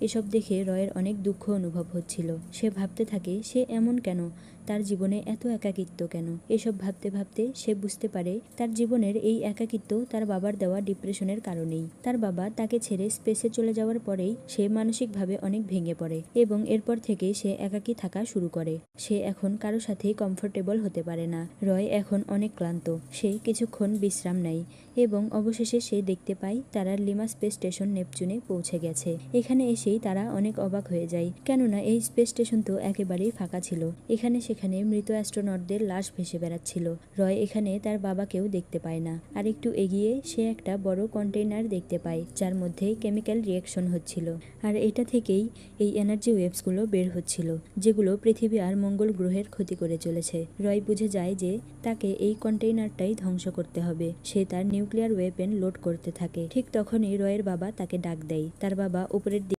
এসব দেখে রয়ের অনেক দুঃখ অনুভব হচ্ছিল। সে ভাবতে থাকে সে এমন কেন, তার জীবনে এত একাকিত্ব কেন। এসব ভাবতে ভাবতে সে বুঝতে পারে তার জীবনের এই একাকিত্ব তার বাবার দেওয়া ডিপ্রেশনের কারণেই। তার বাবা তাকে ছেড়ে স্পেসে চলে যাওয়ার পরেই সে মানসিকভাবে অনেক ভেঙে পড়ে এবং এরপর থেকে সে একাকী থাকা শুরু করে। সে এখন কারো সাথেই কমফোর্টেবল হতে পারে না। রয় এখন অনেক ক্লান্ত। সে কিছুক্ষণ বিশ্রাম নেয় এবং অবশেষে সে দেখতে পায় তারা লিমা স্পেস স্টেশন নেপচুনে পৌঁছে গেছে। এখানে এসেই তারা অনেক অবাক হয়ে যায়, কেননা এই স্পেস স্টেশন তো একেবারেই ফাঁকা ছিল। এখানে সেখানে মৃত অ্যাস্ট্রোনটদের লাশ ভেসে বেড়াচ্ছিল। রয় এখানে তার বাবাকেও দেখতে পায় না। আর একটু এগিয়ে সে একটা বড় কন্টেইনার দেখতে পায় যার মধ্যে কেমিক্যাল রিয়াকশন হচ্ছিল। আর এটা থেকেই এই এনার্জি ওয়েভসগুলো বের হচ্ছিল, যেগুলো পৃথিবী আর মঙ্গল গ্রহের ক্ষতি করে চলেছে। রয় বুঝে যায় যে তাকে এই কন্টেইনারটাই ধ্বংস করতে হবে। সে তার নিউক্লিয়ার ওয়েপেন লোড করতে থাকে। ঠিক তখনই রয়ের বাবা তাকে ডাক দেয়। তার বাবা উপরের